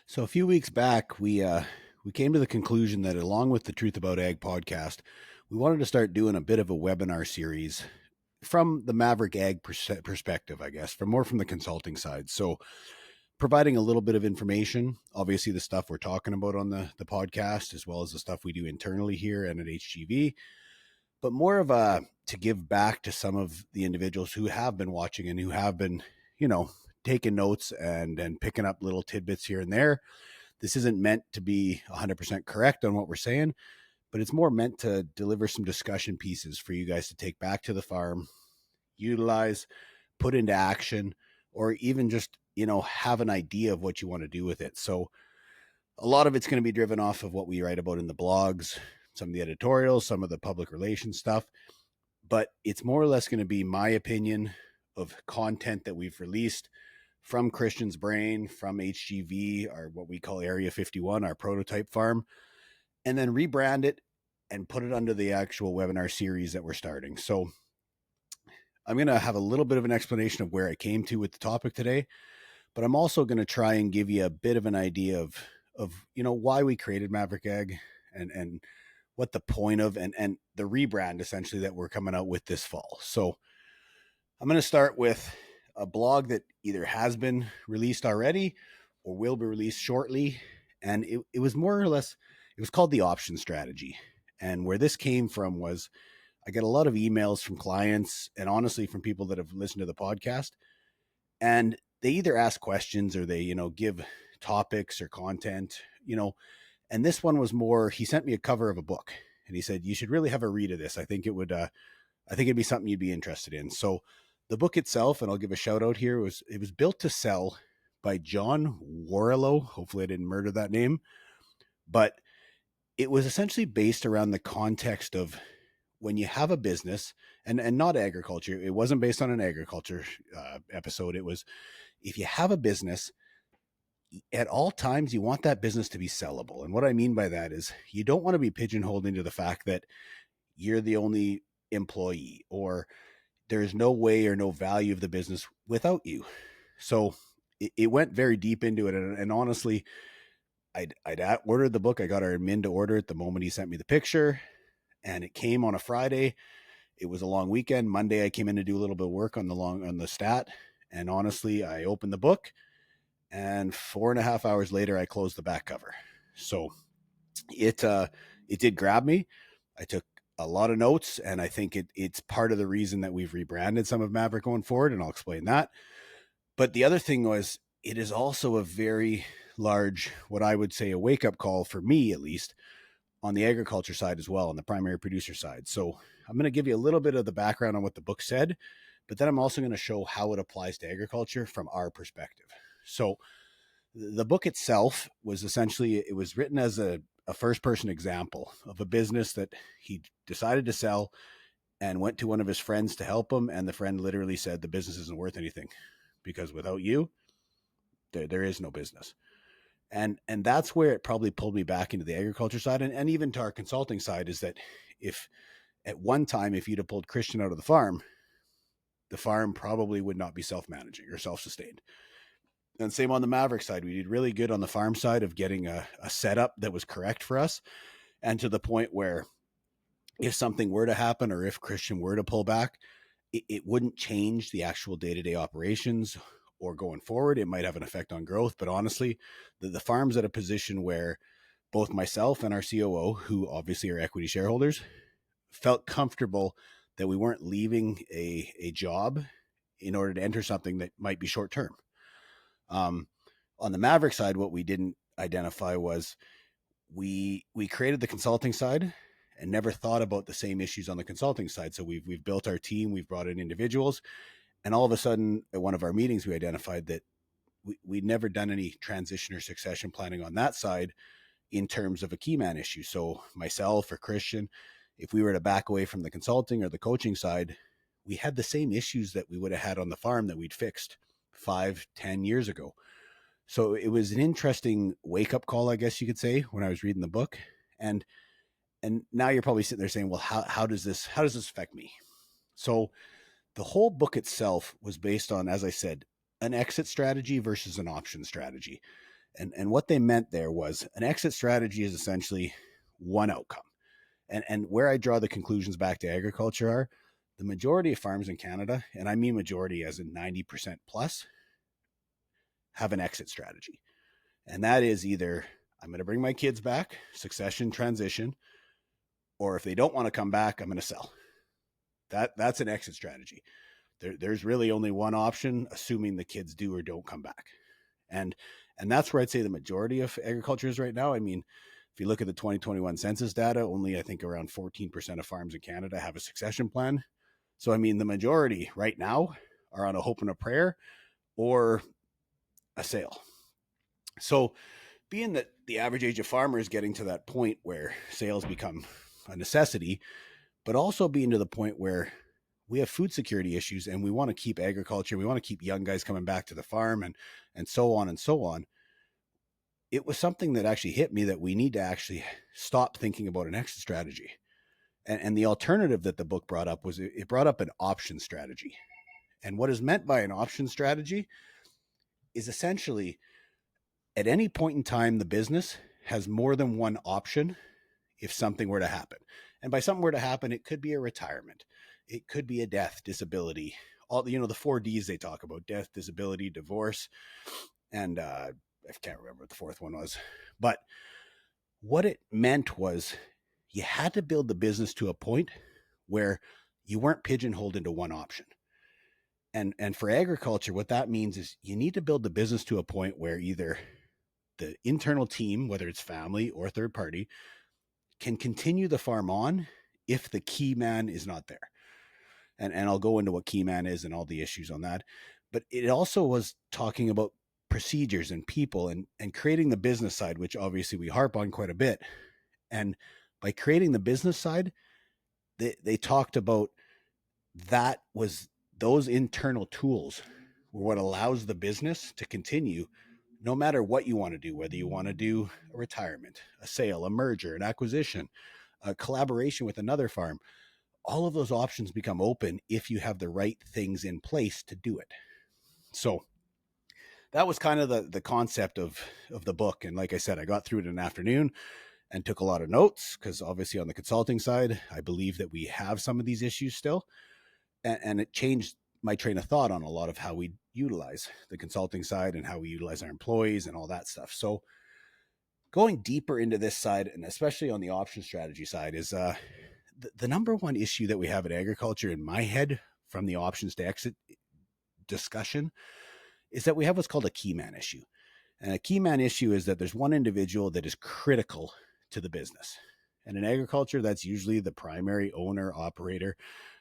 So a few weeks back, we came to the conclusion that along with the Truth About Ag podcast, we wanted to start doing a bit of a webinar series from the Maverick Ag perspective, I guess, from the consulting side. So providing a little bit of information, obviously the stuff we're talking about on the podcast, as well as the stuff we do internally here and at HGV, but more of a to give back to some of the individuals who have been watching and who have been, you know, taking notes and picking up little tidbits here and there. This isn't meant to be 100% correct on what we're saying, but it's more meant to deliver some discussion pieces for you guys to take back to the farm, utilize, put into action, or even just, have an idea of what you want to do with it. So a lot of it's going to be driven off of what we write about in the blogs, some of the editorials, some of the public relations stuff, but it's more or less going to be my opinion of content that we've released from Christian's Brain, from HGV, our what we call Area 51, our prototype farm, and then rebrand it and put it under the actual webinar series that we're starting. So I'm going to have a little bit of an explanation of where I came to with the topic today, but I'm also going to try and give you a bit of an idea of why we created Maverick Ag and what the point of and the rebrand essentially that we're coming out with this fall. So I'm going to start with a blog that either has been released already or will be released shortly. And it was more or less, it was called the option strategy. And where this came from was I get a lot of emails from clients and honestly from people that have listened to the podcast. And they either ask questions or they, give topics or content, and this one was more, he sent me a cover of a book and he said, you should really have a read of this. I think it'd be something you'd be interested in. So the book itself, and I'll give a shout out here, it was Built to Sell by John Warrillow. Hopefully I didn't murder that name, but it was essentially based around the context of when you have a business and not agriculture. It wasn't based on an agriculture episode. It was, if you have a business, at all times you want that business to be sellable. And what I mean by that is you don't want to be pigeonholed into the fact that you're the only employee or there's no way or no value of the business without you. So it went very deep into it. And honestly, I'd ordered the book. I got our admin to order it the moment he sent me the picture, and it came on a Friday. It was a long weekend. Monday, I came in to do a little bit of work on the stat. And honestly, I opened the book, and 4.5 hours later, I closed the back cover. So it did grab me. I took a lot of notes, and I think it's part of the reason that we've rebranded some of Maverick going forward, and I'll explain that. But the other thing was, it is also a very large, what I would say, a wake-up call for me, at least, on the agriculture side as well, on the primary producer side. So I'm going to give you a little bit of the background on what the book said, but then I'm also going to show how it applies to agriculture from our perspective. So the book itself was essentially, it was written as a first person example of a business that he decided to sell and went to one of his friends to help him. And the friend literally said, the business isn't worth anything because without you, there is no business. And that's where it probably pulled me back into the agriculture side and even to our consulting side, is that if at one time, if you'd have pulled Christian out of the farm probably would not be self-managing or self-sustained. And same on the Maverick side. We did really good on the farm side of getting a setup that was correct for us. And to the point where if something were to happen or if Christian were to pull back, it wouldn't change the actual day-to-day operations or going forward. It might have an effect on growth. But honestly, the farm's at a position where both myself and our COO, who obviously are equity shareholders, felt comfortable that we weren't leaving a job in order to enter something that might be short term. On the Maverick side, what we didn't identify was we created the consulting side and never thought about the same issues on the consulting side. So we've built our team, we've brought in individuals, and all of a sudden at one of our meetings, we identified that we'd never done any transition or succession planning on that side in terms of a key man issue. So myself or Christian, if we were to back away from the consulting or the coaching side, we had the same issues that we would have had on the farm that we'd fixed 5-10 years ago. So it was an interesting wake-up call, I guess you could say, when I was reading the book. And now you're probably sitting there saying, well, how does this affect me? So the whole book itself was based on, as I said, an exit strategy versus an option strategy. And what they meant there was an exit strategy is essentially one outcome. And where I draw the conclusions back to agriculture are the majority of farms in Canada, and I mean majority as in 90% plus, have an exit strategy. And that is either I'm going to bring my kids back, succession, transition, or if they don't want to come back, I'm going to sell. That's an exit strategy. There's really only one option, assuming the kids do or don't come back. And that's where I'd say the majority of agriculture is right now. I mean, if you look at the 2021 census data, only I think around 14% of farms in Canada have a succession plan. So, I mean, the majority right now are on a hope and a prayer or a sale. So, being that the average age of farmer is getting to that point where sales become a necessity, but also being to the point where we have food security issues and we want to keep agriculture, we want to keep young guys coming back to the farm and so on and so on. It was something that actually hit me that we need to actually stop thinking about an exit strategy. And the alternative that the book brought up was it brought up an option strategy. And what is meant by an option strategy is essentially at any point in time, the business has more than one option if something were to happen. And by something were to happen, it could be a retirement. It could be a death, disability, all the 4 Ds they talk about: death, disability, divorce, and I can't remember what the fourth one was. But what it meant was you had to build the business to a point where you weren't pigeonholed into one option. And for agriculture, what that means is you need to build the business to a point where either the internal team, whether it's family or third party, can continue the farm on if the key man is not there. And I'll go into what key man is and all the issues on that. But it also was talking about procedures and people and creating the business side, which obviously we harp on quite a bit. And by creating the business side, they talked about that was those internal tools were what allows the business to continue no matter what you want to do, whether you want to do a retirement, a sale, a merger, an acquisition, a collaboration with another farm. All of those options become open if you have the right things in place to do it. So that was kind of the concept of the book. And like I said, I got through it in an afternoon and took a lot of notes because obviously on the consulting side, I believe that we have some of these issues still. And it changed my train of thought on a lot of how we utilize the consulting side and how we utilize our employees and all that stuff. So going deeper into this side, and especially on the option strategy side, is the number one issue that we have in agriculture in my head from the options to exit discussion is that we have what's called a key man issue. And a key man issue is that there's one individual that is critical to the business. And in agriculture, that's usually the primary owner, operator.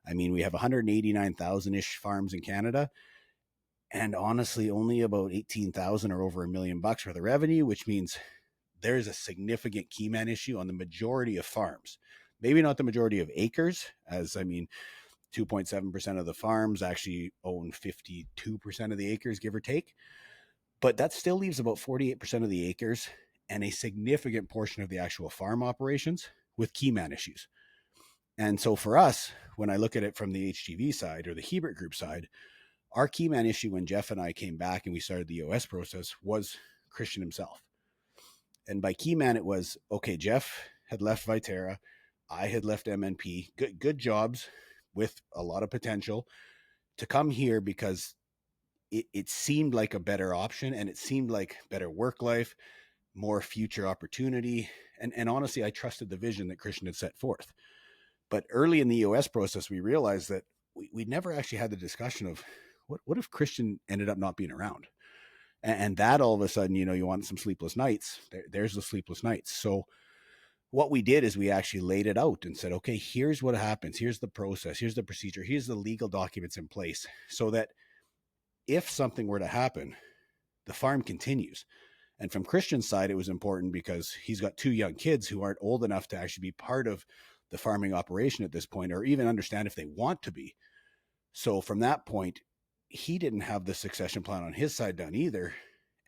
I mean, we have 189,000-ish farms in Canada. And honestly, only about 18,000 are over $1 million for the revenue, which means there's a significant key man issue on the majority of farms. Maybe not the majority of acres, as I mean, 2.7% of the farms actually own 52% of the acres, give or take. But that still leaves about 48% of the acres and a significant portion of the actual farm operations with key man issues. And so for us, when I look at it from the HGV side or the Hebert Group side, our key man issue when Jeff and I came back and we started the OS process was Christian himself. And by key man, it was, okay, Jeff had left Viterra. I had left MNP. Good jobs with a lot of potential to come here because it seemed like a better option and it seemed like better work life, more future opportunity. And honestly, I trusted the vision that Christian had set forth. But early in the EOS process, we realized that we never actually had the discussion of what if Christian ended up not being around? And that all of a sudden, you want some sleepless nights. There's the sleepless nights. So what we did is we actually laid it out and said, okay, here's what happens. Here's the process. Here's the procedure. Here's the legal documents in place so that if something were to happen, the farm continues. And from Christian's side, it was important because he's got 2 young kids who aren't old enough to actually be part of the farming operation at this point, or even understand if they want to be. So from that point, he didn't have the succession plan on his side done either.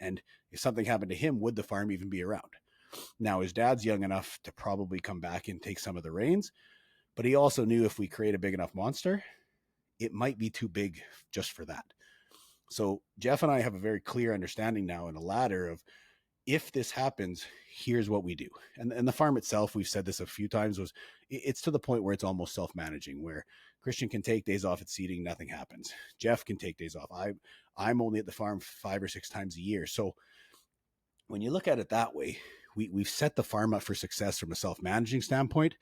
And if something happened to him, would the farm even be around? Now, his dad's young enough to probably come back and take some of the reins, but he also knew if we create a big enough monster, it might be too big just for that. So Jeff and I have a very clear understanding now in a ladder of if this happens, here's what we do. And the farm itself, we've said this a few times, it's to the point where it's almost self-managing, where Christian can take days off at seeding, nothing happens. Jeff can take days off. I'm only at the farm 5 or 6 times a year. So when you look at it that way, we've set the farm up for success from a self-managing standpoint.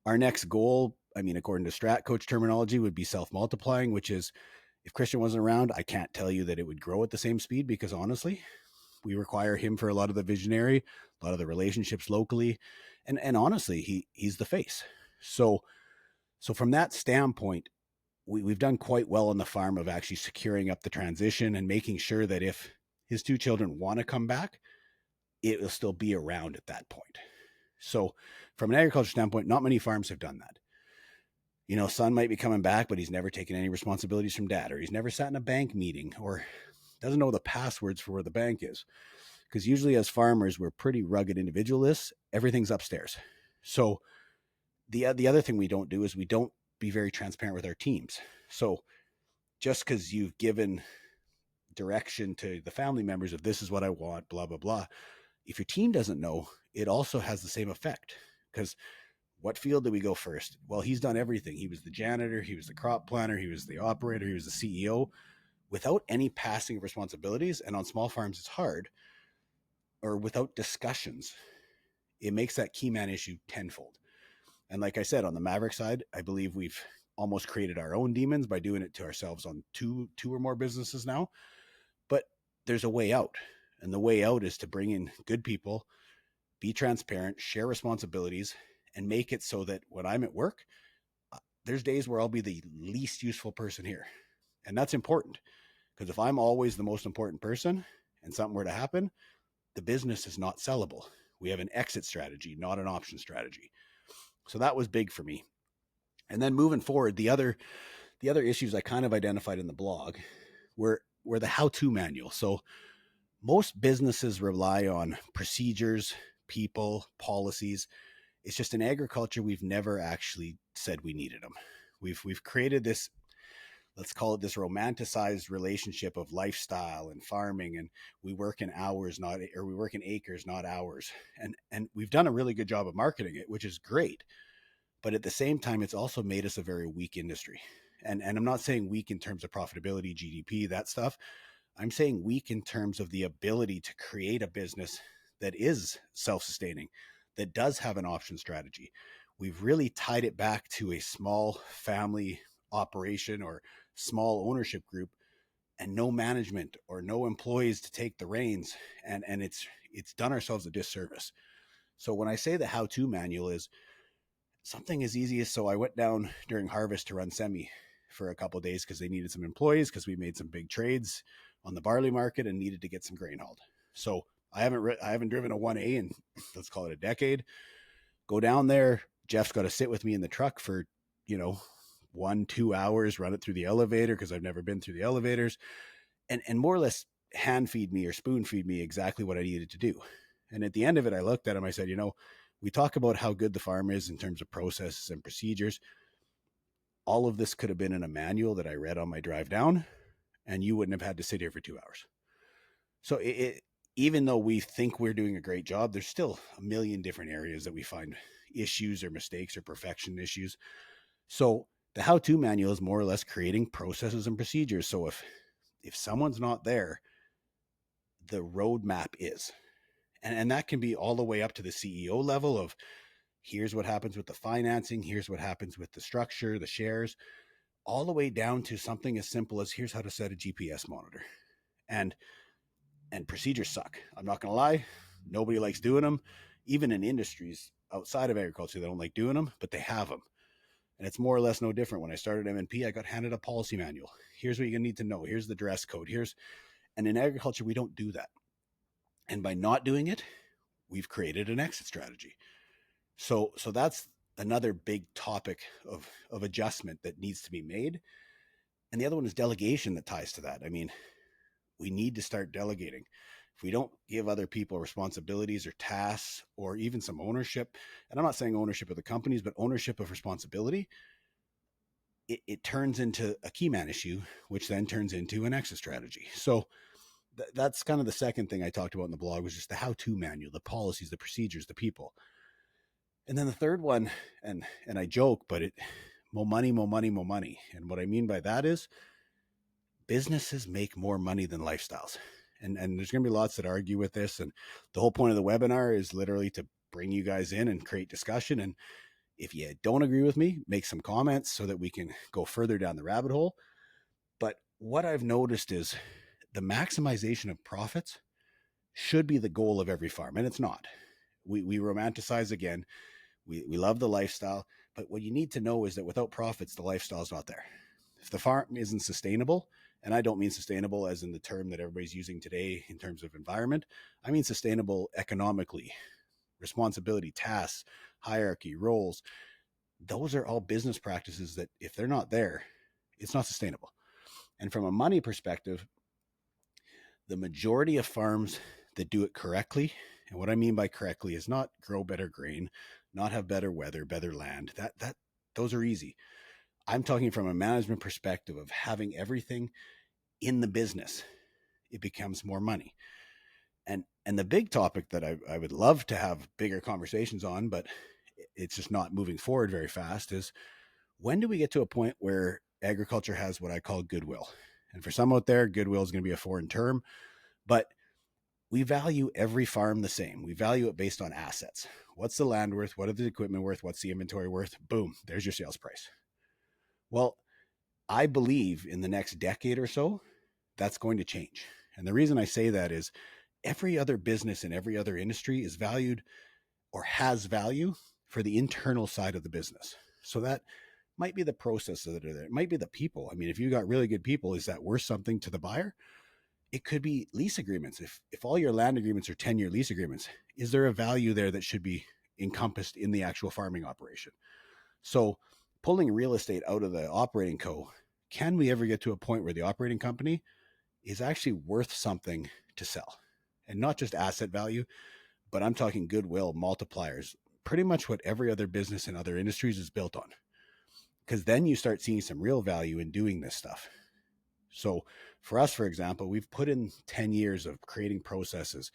Our next goal, I mean, according to strat coach terminology, would be self-multiplying, which is if Christian wasn't around, I can't tell you that it would grow at the same speed, because honestly, we require him for a lot of the visionary, a lot of the relationships locally, and honestly, he's the face. So from that standpoint, we've done quite well on the farm of actually securing up the transition and making sure that if his two children want to come back, it will still be around at that point. So from an agriculture standpoint, not many farms have done that. You know, son might be coming back, but he's never taken any responsibilities from dad, or he's never sat in a bank meeting, or doesn't know the passwords for where the bank is. Because usually as farmers, we're pretty rugged individualists. Everything's upstairs. So the other thing we don't do is we don't be very transparent with our teams. So just because you've given direction to the family members of this is what I want, blah, blah, blah, if your team doesn't know, it also has the same effect. Because what field did we go first? Well, he's done everything. He was the janitor, he was the crop planner, he was the operator, he was the CEO, without any passing of responsibilities. And on small farms, it's hard, or without discussions. It makes that key man issue tenfold. And like I said, on the Maverick side, I believe we've almost created our own demons by doing it to ourselves on two or more businesses now. But there's a way out. And the way out is to bring in good people, be transparent, share responsibilities, and make it so that when I'm at work, there's days where I'll be the least useful person here. And that's important, because if I'm always the most important person and something were to happen, the business is not sellable. We have an exit strategy, not an option strategy. So that was big for me. And then moving forward, the other issues I kind of identified in the blog were the how-to manual. So most businesses rely on procedures, people, policies. It's just in agriculture, we've never actually said we needed them. We've created this, let's call it this romanticized relationship of lifestyle and farming, and we work in hours, we work in acres, not hours. And we've done a really good job of marketing it, which is great. But at the same time, it's also made us a very weak industry. And I'm not saying weak in terms of profitability, GDP, that stuff. I'm saying weak in terms of the ability to create a business that is self-sustaining, that does have an option strategy. We've really tied it back to a small family operation or small ownership group, and no management or no employees to take the reins. And it's done ourselves a disservice. So when I say the how-to manual is something as easy as, so I went down during harvest to run semi for a couple of days because they needed some employees, because we made some big trades on the barley market and needed to get some grain hauled. So I haven't driven a 1A in, let's call it, a decade. Go down there. Jeff's got to sit with me in the truck for, 1-2 hours, run it through the elevator because I've never been through the elevators, and more or less hand feed me or spoon feed me exactly what I needed to do. And at the end of it, I looked at him, I said, we talk about how good the farm is in terms of processes and procedures. All of this could have been in a manual that I read on my drive down, and you wouldn't have had to sit here for 2 hours. So even though we think we're doing a great job, there's still a million different areas that we find issues or mistakes or perfection issues. So the how-to manual is more or less creating processes and procedures. So if someone's not there, the roadmap is. And that can be all the way up to the CEO level of, here's what happens with the financing, here's what happens with the structure, the shares, all the way down to something as simple as, here's how to set a GPS monitor. And procedures suck. I'm not going to lie. Nobody likes doing them. Even in industries outside of agriculture, they don't like doing them, but they have them. And it's more or less no different. When I started M&P, I got handed a policy manual. Here's what you need to know. Here's the dress code. And in agriculture, we don't do that. And by not doing it, we've created an exit strategy. So that's another big topic of adjustment that needs to be made. And the other one is delegation that ties to that. I mean, we need to start delegating. If we don't give other people responsibilities or tasks or even some ownership, and I'm not saying ownership of the companies, but ownership of responsibility, it turns into a key man issue, which then turns into an exit strategy. So that's kind of the second thing I talked about in the blog, was just the how-to manual, the policies, the procedures, the people. And then the third one, and I joke, but more money, more money, more money. And what I mean by that is businesses make more money than lifestyles. And there's going to be lots that argue with this. And the whole point of the webinar is literally to bring you guys in and create discussion. And if you don't agree with me, make some comments so that we can go further down the rabbit hole. But what I've noticed is the maximization of profits should be the goal of every farm. And it's not. We romanticize again. We love the lifestyle. But what you need to know is that without profits, the lifestyle is not there. If the farm isn't sustainable, and I don't mean sustainable as in the term that everybody's using today in terms of environment, I mean sustainable economically, responsibility, tasks, hierarchy, roles. Those are all business practices that if they're not there, it's not sustainable. And from a money perspective, the majority of farms that do it correctly, and what I mean by correctly is not grow better grain, not have better weather, better land. That those are easy. I'm talking from a management perspective of having everything in the business. It becomes more money. And the big topic that I would love to have bigger conversations on, but it's just not moving forward very fast, is when do we get to a point where agriculture has what I call goodwill? And for some out there, goodwill is going to be a foreign term, but we value every farm the same. We value it based on assets. What's the land worth? What are the equipment worth? What's the inventory worth? Boom, there's your sales price. Well, I believe in the next decade or so, that's going to change. And the reason I say that is every other business in every other industry is valued or has value for the internal side of the business. So that might be the processes that are there. It might be the people. I mean, if you got really good people, is that worth something to the buyer? It could be lease agreements. If all your land agreements are 10-year lease agreements, is there a value there that should be encompassed in the actual farming operation? So pulling real estate out of the operating co, can we ever get to a point where the operating company is actually worth something to sell? And not just asset value, but I'm talking goodwill, multipliers, pretty much what every other business in other industries is built on. Because then you start seeing some real value in doing this stuff. So for us, for example, we've put in 10 years of creating processes.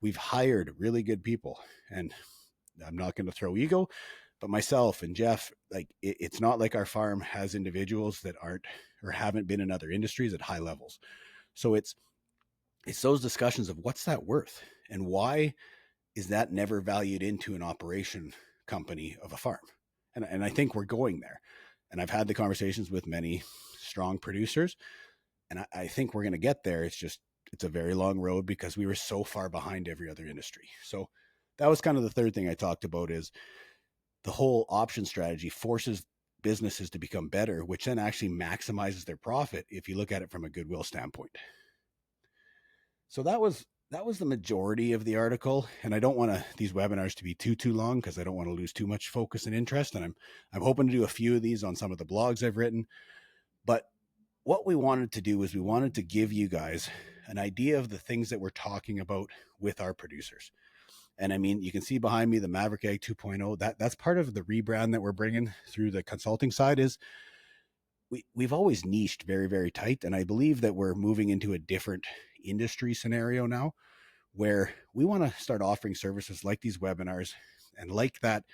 We've hired really good people. And I'm not going to throw ego, but myself and Jeff, like it's not like our farm has individuals that aren't or haven't been in other industries at high levels. So it's those discussions of what's that worth and why is that never valued into an operation company of a farm? And I think we're going there. And I've had the conversations with many strong producers, and I think we're going to get there. It's a very long road because we were so far behind every other industry. So that was kind of the third thing I talked about, is the whole option strategy forces businesses to become better, which then actually maximizes their profit if you look at it from a goodwill standpoint. So that was the majority of the article, and I don't want these webinars to be too long because I don't want to lose too much focus and interest, and I'm hoping to do a few of these on some of the blogs I've written. But what we wanted to do is we wanted to give you guys an idea of the things that we're talking about with our producers. And I mean, you can see behind me the Maverick Ag 2.0. That's part of the rebrand that we're bringing through the consulting side. Is we've always niched very, very tight, and I believe that we're moving into a different industry scenario now, where we want to start offering services like these webinars and like that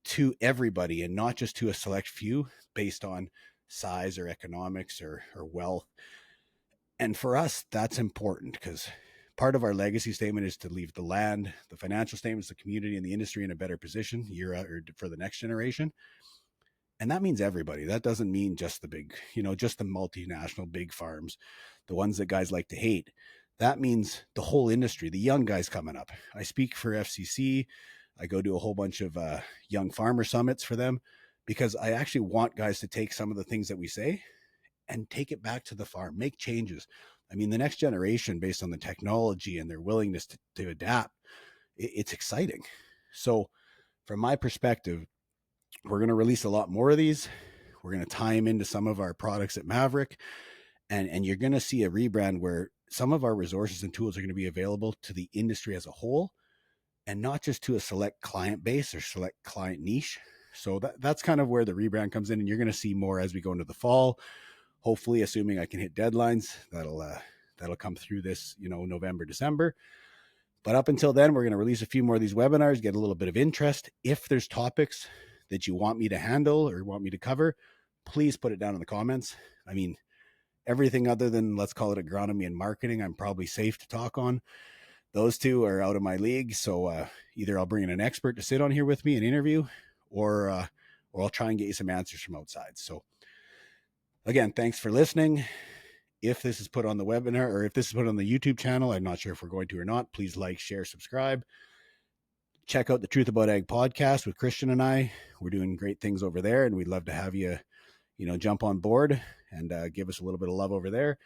to everybody and not just to a select few based on size or economics or wealth. And for us, that's important because part of our legacy statement is to leave the land, the financial statements, the community, and the industry in a better position year out or for the next generation. And that means everybody. That doesn't mean just the big, just the multinational big farms, the ones that guys like to hate. That means the whole industry, the young guys coming up. I speak for FCC. I go to a whole bunch of young farmer summits for them because I actually want guys to take some of the things that we say and take it back to the farm, make changes. I mean, the next generation, based on the technology and their willingness to adapt, it's exciting. So from my perspective, we're going to release a lot more of these. We're going to tie them into some of our products at Maverick. And you're going to see a rebrand where some of our resources and tools are going to be available to the industry as a whole and not just to a select client base or select client niche. So that's kind of where the rebrand comes in. And you're going to see more as we go into the fall, hopefully, assuming I can hit deadlines. That'll that'll come through this, November, December. But up until then, we're going to release a few more of these webinars, get a little bit of interest. If there's topics that you want me to handle or want me to cover, please put it down in the comments. I mean, everything other than, let's call it, agronomy and marketing, I'm probably safe to talk on. Those two are out of my league. So either I'll bring in an expert to sit on here with me and interview, or I'll try and get you some answers from outside. So again, thanks for listening. If this is put on the webinar, or if this is put on the YouTube channel, I'm not sure if we're going to or not, please like, share, subscribe. Check out the Truth About Ag podcast with Christian and I. We're doing great things over there, and we'd love to have you, jump on board and give us a little bit of love over there.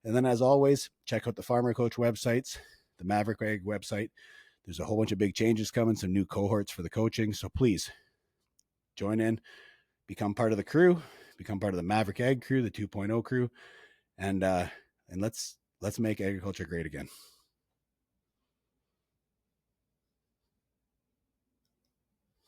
And then, as always, check out the Farmer Coach websites, the Maverick Ag website. There's a whole bunch of big changes coming, some new cohorts for the coaching. So please join in, become part of the crew, become part of the Maverick Ag crew, the 2.0 crew, and let's make agriculture great again.